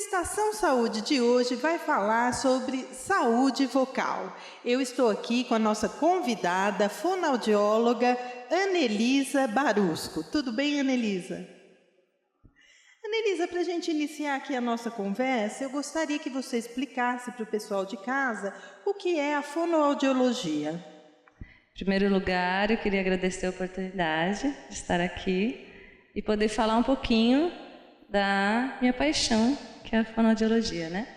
Estação Saúde de hoje vai falar sobre saúde vocal. Eu estou aqui com a nossa convidada, fonoaudióloga Anelisa Barusco. Tudo bem, Anelisa? Anelisa, para a gente iniciar aqui a nossa conversa, eu gostaria que você explicasse para o pessoal de casa o que é a fonoaudiologia. Em primeiro lugar, eu queria agradecer a oportunidade de estar aqui e poder falar um pouquinho da minha paixão, que é a fonoaudiologia, né?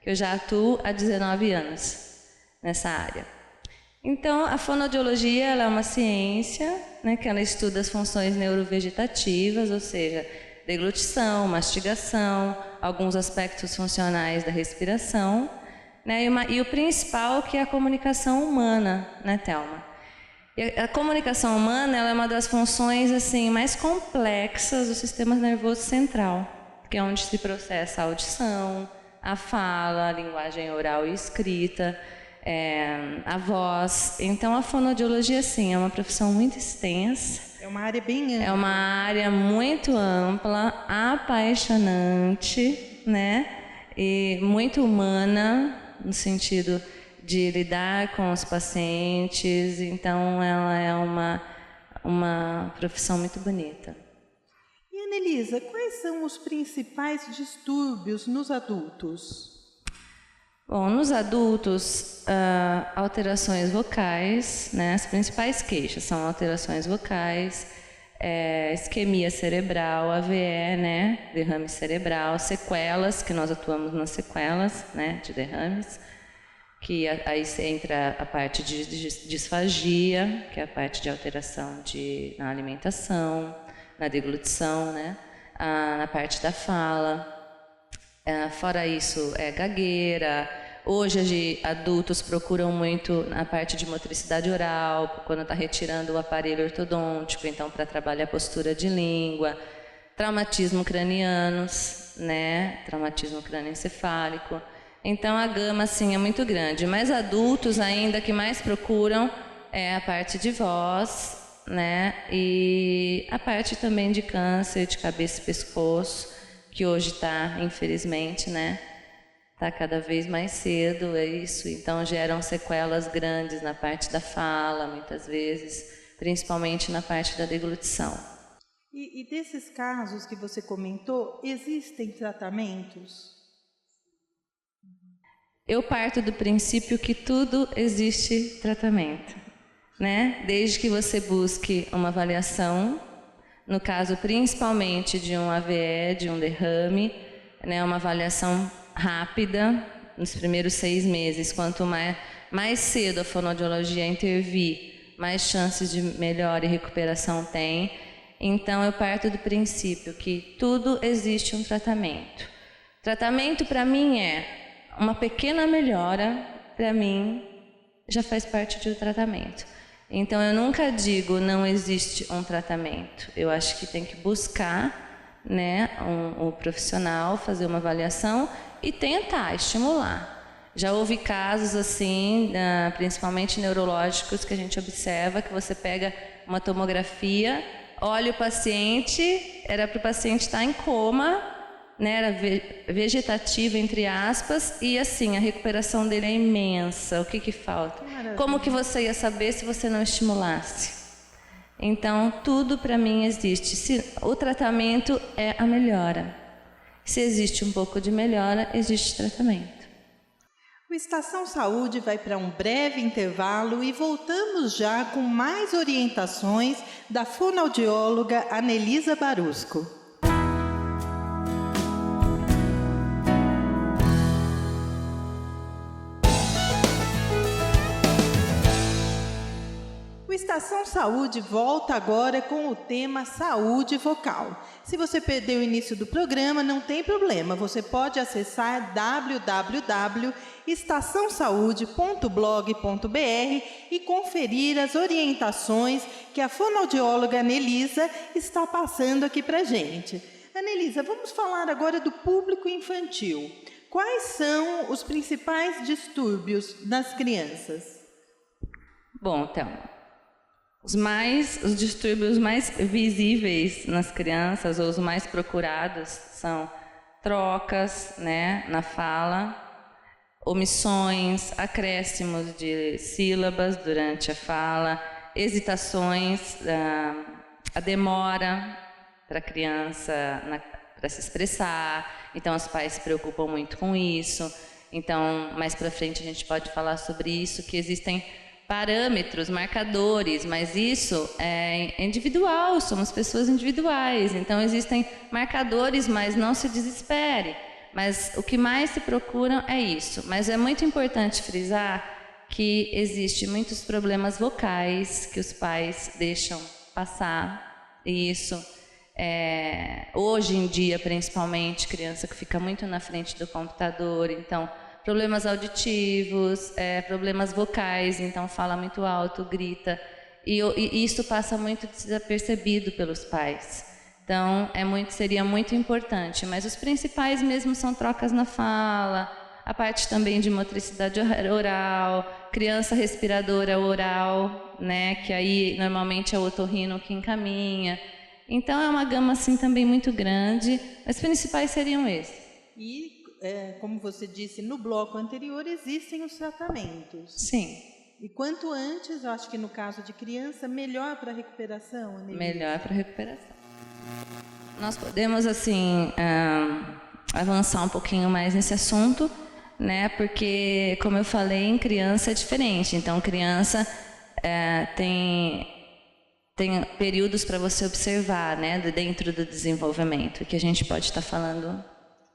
Que eu já atuo há 19 anos nessa área. Então, a fonoaudiologia ela é uma ciência, né, que ela estuda as funções neurovegetativas, ou seja, deglutição, mastigação, alguns aspectos funcionais da respiração, né, e o principal que é a comunicação humana, né, Thelma? E a comunicação humana ela é uma das funções assim mais complexas do sistema nervoso central, que é onde se processa a audição, a fala, a linguagem oral e escrita, a voz. Então, a fonoaudiologia, sim, é uma profissão muito extensa. É uma área bem ampla. É uma área muito ampla, apaixonante, né? E muito humana, no sentido de lidar com os pacientes. Então, ela é uma profissão muito bonita. E, Anelisa, quais são os principais distúrbios nos adultos? Bom, nos adultos, alterações vocais, né? As principais queixas são alterações vocais, isquemia cerebral, AVE, né? Derrame cerebral, sequelas, que nós atuamos nas sequelas, né? De derrames, que aí entra a parte de disfagia, que é a parte de alteração na alimentação, na deglutição, né? Na parte da fala. Fora isso, gagueira. Hoje, adultos procuram muito na parte de motricidade oral, quando está retirando o aparelho ortodôntico, então para trabalhar a postura de língua. Traumatismo cranianos, né? Traumatismo crânioencefálico. Então, a gama, sim, é muito grande. Mas adultos ainda que mais procuram é a parte de voz, né? E a parte também de câncer de cabeça e pescoço, que hoje está, infelizmente, né? Está cada vez mais cedo, é isso. Então, geram sequelas grandes na parte da fala, muitas vezes, principalmente na parte da deglutição. E desses casos que você comentou, existem tratamentos? Eu parto do princípio que tudo existe tratamento, né? Desde que você busque uma avaliação, no caso principalmente de um AVE, de um derrame, né? Uma avaliação rápida, nos primeiros 6 meses. Quanto mais cedo a fonoaudiologia intervir, mais chances de melhora e recuperação tem. Então eu parto do princípio que tudo existe um tratamento. Tratamento para mim é uma pequena melhora, para mim, já faz parte do tratamento. Então, eu nunca digo não existe um tratamento. Eu acho que tem que buscar, né, um profissional, fazer uma avaliação e tentar estimular. Já houve casos assim, principalmente neurológicos, que a gente observa que você pega uma tomografia, olha o paciente, era para o paciente estar em coma, né, era vegetativa, entre aspas, e assim, a recuperação dele é imensa. O que falta? Como que você ia saber se você não estimulasse? Então, tudo para mim existe. O tratamento é a melhora. Se existe um pouco de melhora, existe tratamento. O Estação Saúde vai para um breve intervalo e voltamos já com mais orientações da fonoaudióloga Anelisa Barusco. O Estação Saúde volta agora com o tema saúde vocal. Se você perdeu o início do programa, não tem problema. Você pode acessar www.estaçãosaude.blog.br e conferir as orientações que a fonoaudióloga Anelisa está passando aqui para a gente. Anelisa, vamos falar agora do público infantil. Quais são os principais distúrbios nas crianças? Bom, Thelma, os distúrbios mais visíveis nas crianças, ou os mais procurados, são trocas, né, na fala, omissões, acréscimos de sílabas durante a fala, hesitações, a demora para a criança para se expressar. Então, os pais se preocupam muito com isso. Então, mais para frente a gente pode falar sobre isso, que existem parâmetros, marcadores, mas isso é individual, somos pessoas individuais. Então, existem marcadores, mas não se desespere. Mas o que mais se procuram é isso. Mas é muito importante frisar que existem muitos problemas vocais que os pais deixam passar. E isso, hoje em dia, principalmente, criança que fica muito na frente do computador, então, problemas auditivos, problemas vocais, então fala muito alto, grita. E isso passa muito desapercebido pelos pais. Então, seria muito importante, mas os principais mesmo são trocas na fala, a parte também de motricidade oral, criança respiradora oral, né, que aí normalmente é o otorrino que encaminha. Então, é uma gama assim também muito grande, mas os principais seriam esses. E, como você disse no bloco anterior, existem os tratamentos. Sim. E quanto antes, eu acho que no caso de criança, melhor para a recuperação, Anelisa? Melhor para a recuperação. Nós podemos, assim, avançar um pouquinho mais nesse assunto, né? Porque, como eu falei, em criança é diferente. Então, criança tem períodos para você observar, né? Dentro do desenvolvimento, que a gente pode estar falando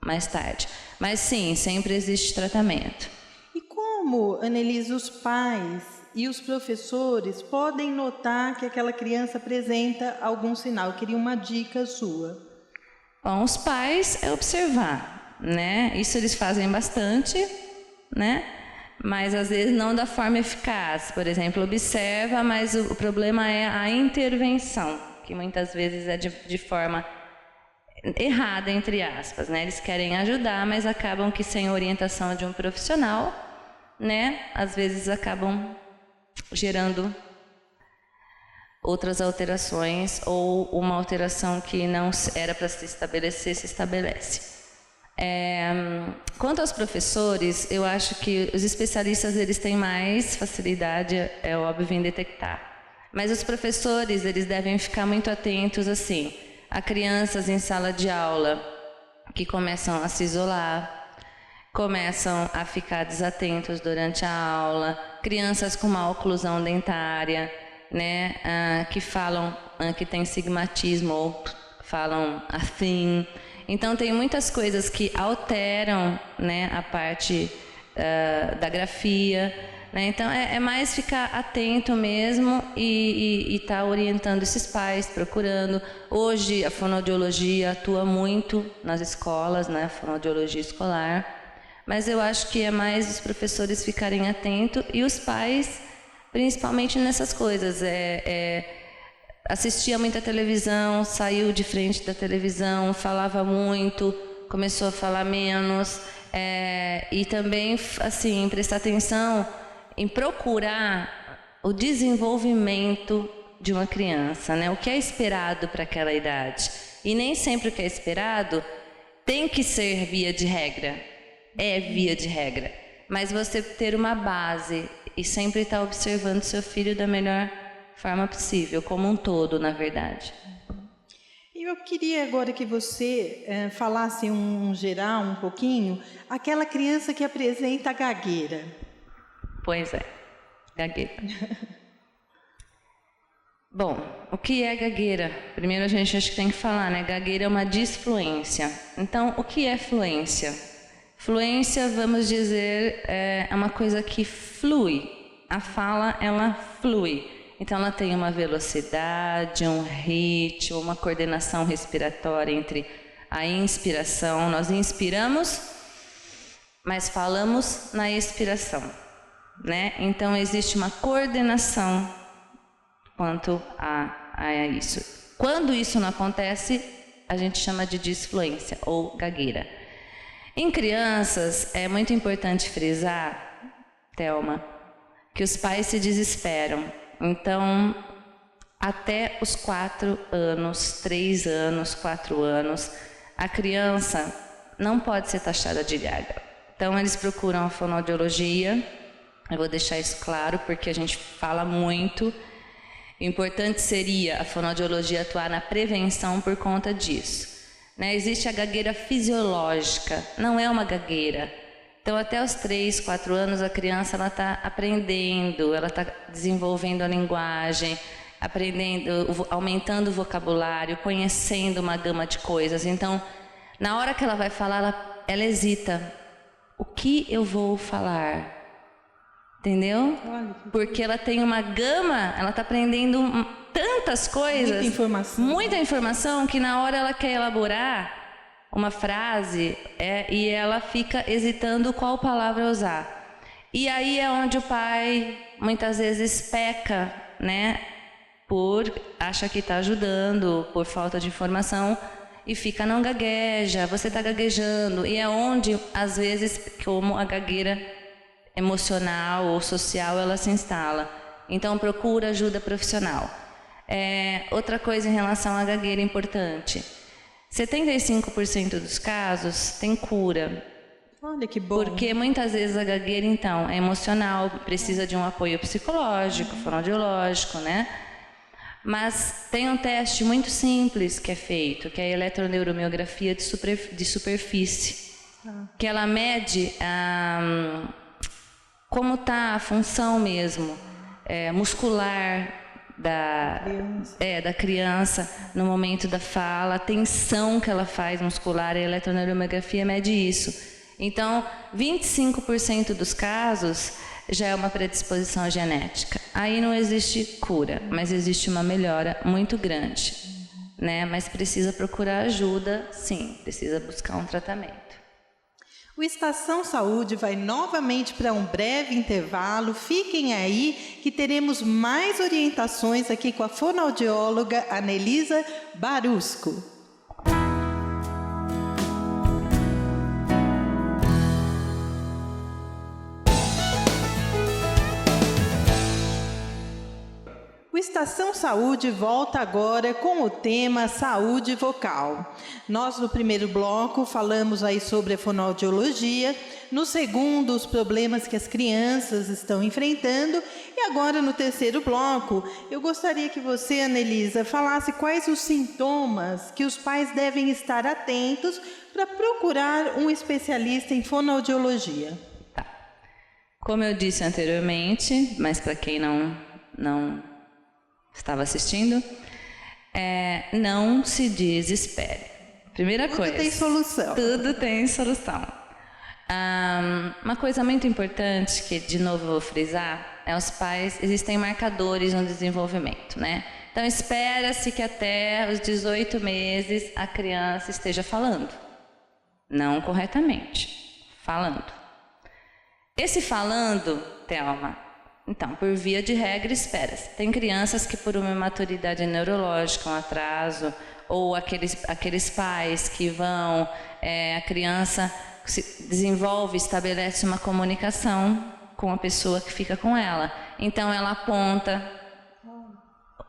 mais tarde. Mas, sim, sempre existe tratamento. E como, Anelisa, os pais e os professores podem notar que aquela criança apresenta algum sinal? Eu queria uma dica sua. Bom, os pais observar, né? Isso eles fazem bastante, né? Mas às vezes não da forma eficaz. Por exemplo, observa, mas o problema é a intervenção, que muitas vezes é de forma errada, entre aspas, né? Eles querem ajudar, mas acabam que sem orientação de um profissional, né? Às vezes acabam gerando outras alterações ou uma alteração que não era para se estabelecer, se estabelece. Quanto aos professores, eu acho que os especialistas eles têm mais facilidade, é óbvio, em detectar. Mas os professores eles devem ficar muito atentos assim, a crianças em sala de aula que começam a se isolar, começam a ficar desatentos durante a aula, crianças com má oclusão dentária, né, que falam que tem sigmatismo ou falam assim. Então tem muitas coisas que alteram, né, a parte da grafia, né? Então é mais ficar atento mesmo e tá orientando esses pais, procurando. Hoje a fonoaudiologia atua muito nas escolas, né, a fonoaudiologia escolar. Mas eu acho que é mais os professores ficarem atentos e os pais, principalmente nessas coisas. Assistia muita televisão, saiu de frente da televisão, falava muito, começou a falar menos. E também, assim, prestar atenção em procurar o desenvolvimento de uma criança, né? O que é esperado para aquela idade. E nem sempre o que é esperado tem que ser via de regra. É via de regra, mas você ter uma base e sempre estar observando seu filho da melhor forma possível, como um todo, na verdade. Eu queria agora que você falasse geral um pouquinho, aquela criança que apresenta gagueira. Pois é, gagueira. Bom, o que é gagueira? Primeiro a gente acho que tem que falar, né? Gagueira é uma disfluência. Então, o que é fluência? Fluência, vamos dizer, é uma coisa que flui. A fala, ela flui. Então, ela tem uma velocidade, um ritmo, uma coordenação respiratória entre a inspiração. Nós inspiramos, mas falamos na expiração, né? Então, existe uma coordenação quanto a isso. Quando isso não acontece, a gente chama de disfluência ou gagueira. Em crianças, é muito importante frisar, Thelma, que os pais se desesperam. Então, até os 4 anos, 3 anos, 4 anos, a criança não pode ser taxada de gaga. Então eles procuram a fonoaudiologia. Eu vou deixar isso claro porque a gente fala muito. O importante seria a fonoaudiologia atuar na prevenção por conta disso. Né? Existe a gagueira fisiológica, não é uma gagueira. Então, até os 3, 4 anos, a criança está aprendendo, ela está desenvolvendo a linguagem, aprendendo, aumentando o vocabulário, conhecendo uma gama de coisas. Então, na hora que ela vai falar, ela hesita. O que eu vou falar? Entendeu? Porque ela tem uma gama, ela está aprendendo tantas coisas, muita informação, que na hora ela quer elaborar uma frase e ela fica hesitando qual palavra usar. E aí é onde o pai muitas vezes peca, né? Acha que está ajudando, por falta de informação, e fica, não gagueja, você está gaguejando. E é onde, às vezes, como a gagueira emocional ou social, ela se instala. Então, procura ajuda profissional. Outra coisa em relação à gagueira importante. 75% dos casos tem cura. Olha que bom. Porque muitas vezes a gagueira, então, é emocional, precisa de um apoio psicológico, fonoaudiológico, né? Mas tem um teste muito simples que é feito, que é a eletroneuromiografia de superfície, que ela mede como está a função mesmo, muscular da criança no momento da fala, a tensão que ela faz muscular, a eletroneuromiografia mede isso. Então, 25% dos casos já é uma predisposição genética. Aí não existe cura, mas existe uma melhora muito grande, né? Mas precisa procurar ajuda, sim, precisa buscar um tratamento. O Estação Saúde vai novamente para um breve intervalo. Fiquem aí que teremos mais orientações aqui com a fonoaudióloga Anelisa Barusco. O Estação Saúde volta agora com o tema saúde vocal. Nós, no primeiro bloco, falamos aí sobre a fonoaudiologia, no segundo, os problemas que as crianças estão enfrentando, e agora, no terceiro bloco, eu gostaria que você, Anelisa, falasse quais os sintomas que os pais devem estar atentos para procurar um especialista em fonoaudiologia. Tá. Como eu disse anteriormente, mas para quem não estava assistindo, não se desespere. Primeira coisa. Tudo tem solução. Tudo tem solução. Uma coisa muito importante que, de novo, eu vou frisar, os pais, existem marcadores no desenvolvimento, né? Então, espera-se que até os 18 meses a criança esteja falando. Não corretamente, falando. Esse falando, Thelma, então, por via de regra, espera-se. Tem crianças que, por uma imaturidade neurológica, um atraso, ou aqueles pais que vão, a criança se desenvolve, estabelece uma comunicação com a pessoa que fica com ela. Então, ela aponta,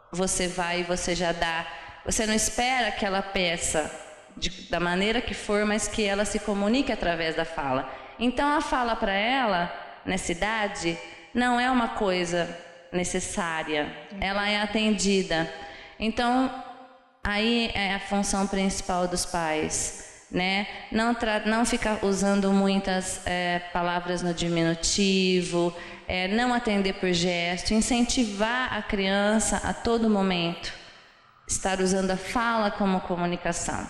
você vai e você já dá. Você não espera que ela peça da maneira que for, mas que ela se comunique através da fala. Então, a fala para ela, nessa idade, não é uma coisa necessária, ela é atendida. Então, aí é a função principal dos pais, né? Não ficar usando muitas palavras no diminutivo, não atender por gesto, incentivar a criança a todo momento, estar usando a fala como comunicação.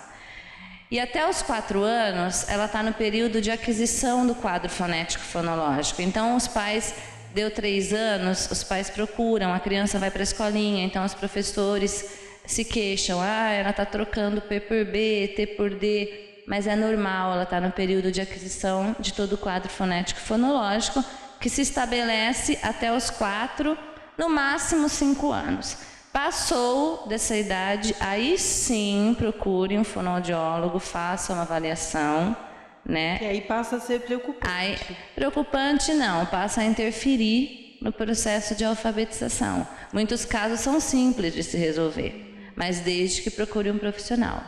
E até os 4 anos, ela está no período de aquisição do quadro fonético fonológico. Então, os pais, deu 3 anos, os pais procuram, a criança vai para a escolinha, então os professores se queixam, ela está trocando P por B, T por D, mas é normal, ela está no período de aquisição de todo o quadro fonético fonológico, que se estabelece até os 4, no máximo 5 anos. Passou dessa idade, aí sim procure um fonoaudiólogo, faça uma avaliação, né? E aí passa a ser preocupante. Aí, preocupante não, passa a interferir no processo de alfabetização. Muitos casos são simples de se resolver, mas desde que procure um profissional,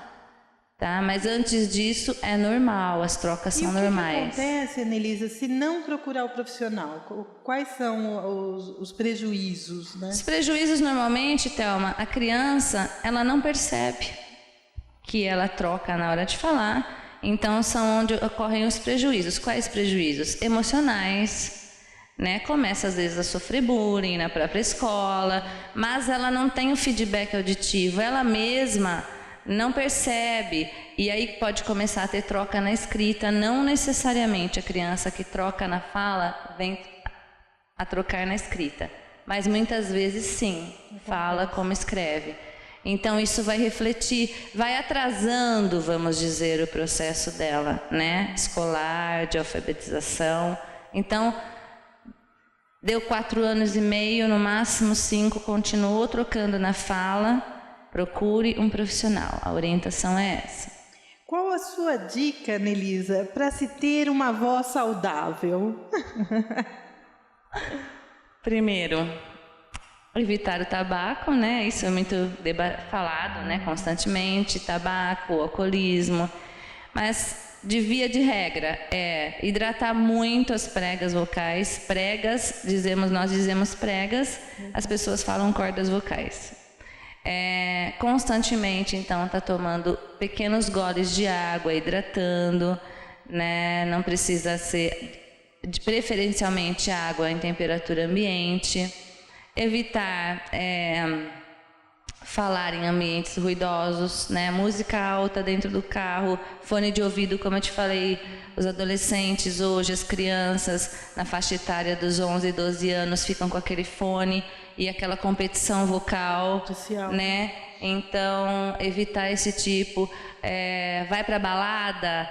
tá? Mas antes disso é normal, as trocas são normais. O que acontece, Anelisa, se não procurar o profissional? Quais são os prejuízos, né? Os prejuízos normalmente, Thelma, a criança ela não percebe que ela troca na hora de falar, então são onde ocorrem os prejuízos. Quais prejuízos? Emocionais, né? Começa às vezes a sofrer bullying na própria escola, mas ela não tem o feedback auditivo, ela mesma não percebe, e aí pode começar a ter troca na escrita. Não necessariamente a criança que troca na fala vem a trocar na escrita, mas muitas vezes sim, fala como escreve. Então isso vai refletir, vai atrasando, vamos dizer, o processo dela, né? Escolar, de alfabetização. Então, deu 4 anos e meio, no máximo 5, continuou trocando na fala, procure um profissional. A orientação é essa. Qual a sua dica, Anelisa, para se ter uma voz saudável? Primeiro, evitar o tabaco, né? Isso é muito falado, né? Constantemente, tabaco, alcoolismo. Mas, de via de regra, é hidratar muito as pregas vocais. Pregas, nós dizemos pregas, as pessoas falam cordas vocais. Constantemente, então, tá tomando pequenos goles de água, hidratando, né? Não precisa ser, preferencialmente, água em temperatura ambiente. Evitar falar em ambientes ruidosos, né? Música alta dentro do carro, fone de ouvido, como eu te falei, os adolescentes hoje, as crianças na faixa etária dos 11 e 12 anos ficam com aquele fone e aquela competição vocal, social, né? Então, evitar esse tipo. Vai para balada,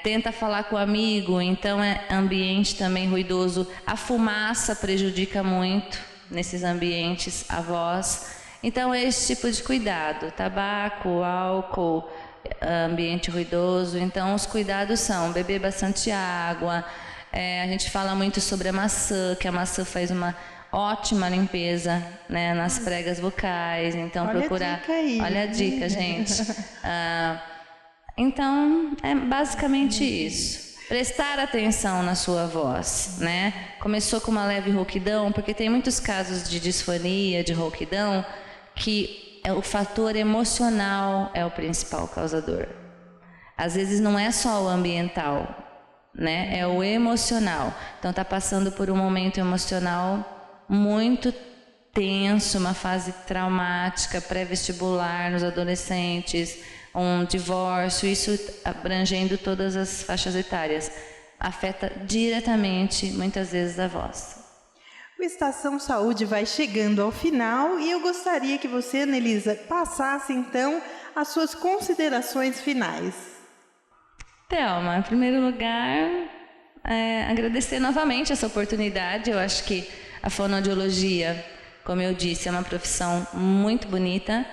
tenta falar com o amigo, então é ambiente também ruidoso. A fumaça prejudica muito nesses ambientes a voz. Então é esse tipo de cuidado, tabaco, álcool, ambiente ruidoso. Então os cuidados são beber bastante água. A gente fala muito sobre a maçã, que a maçã faz uma ótima limpeza, né, nas pregas vocais. Então procurar. Olha a dica, gente. Então é basicamente isso. Prestar atenção na sua voz, né? Começou com uma leve rouquidão, porque tem muitos casos de disfonia, de rouquidão, que o fator emocional é o principal causador. Às vezes não é só o ambiental, né? É o emocional. Então está passando por um momento emocional muito tenso, uma fase traumática, pré-vestibular nos adolescentes, um divórcio, isso abrangendo todas as faixas etárias, afeta diretamente, muitas vezes, a voz. O Estação Saúde vai chegando ao final e eu gostaria que você, Anelisa, passasse então as suas considerações finais. Thelma, em primeiro lugar, agradecer novamente essa oportunidade. Eu acho que a fonoaudiologia, como eu disse, é uma profissão muito bonita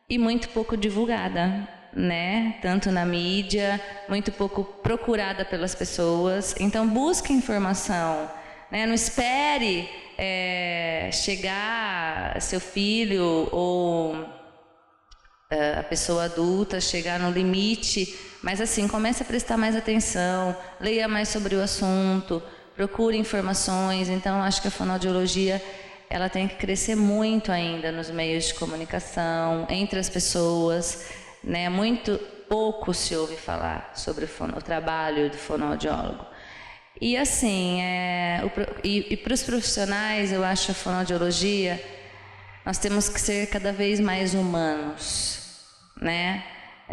e muito pouco divulgada, né? Tanto na mídia, muito pouco procurada pelas pessoas. Então, busque informação, né? Não espere chegar seu filho ou a pessoa adulta chegar no limite, mas assim, comece a prestar mais atenção, leia mais sobre o assunto, procure informações. Então, acho que a fonoaudiologia ela tem que crescer muito ainda nos meios de comunicação, entre as pessoas, né? Muito pouco se ouve falar sobre o trabalho do fonoaudiólogo. E assim, para os profissionais, eu acho a fonoaudiologia, nós temos que ser cada vez mais humanos, né?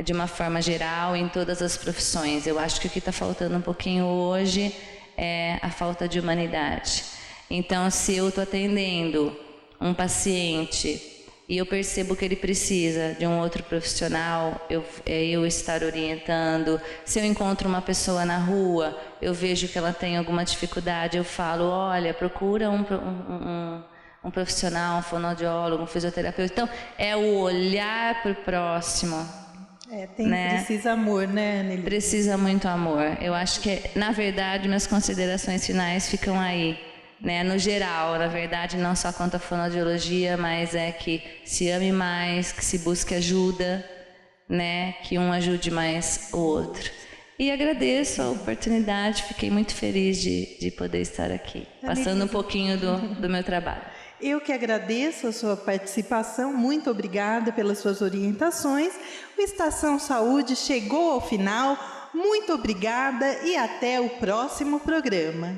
De uma forma geral, em todas as profissões. Eu acho que o que está faltando um pouquinho hoje é a falta de humanidade. Então, se eu estou atendendo um paciente e eu percebo que ele precisa de um outro profissional, eu estar orientando. Se eu encontro uma pessoa na rua, eu vejo que ela tem alguma dificuldade, eu falo, olha, procura um profissional, um fonoaudiólogo, um fisioterapeuta. Então, é o olhar para o próximo. Precisa amor, né, Anelisa? Precisa muito amor. Eu acho que, na verdade, minhas considerações finais ficam aí. Né, no geral, na verdade, não só quanto à fonoaudiologia, mas é que se ame mais, que se busque ajuda, né? Que um ajude mais o outro. E agradeço a oportunidade, fiquei muito feliz de poder estar aqui, passando um pouquinho do meu trabalho. Eu que agradeço a sua participação, muito obrigada pelas suas orientações. O Estação Saúde chegou ao final, muito obrigada e até o próximo programa.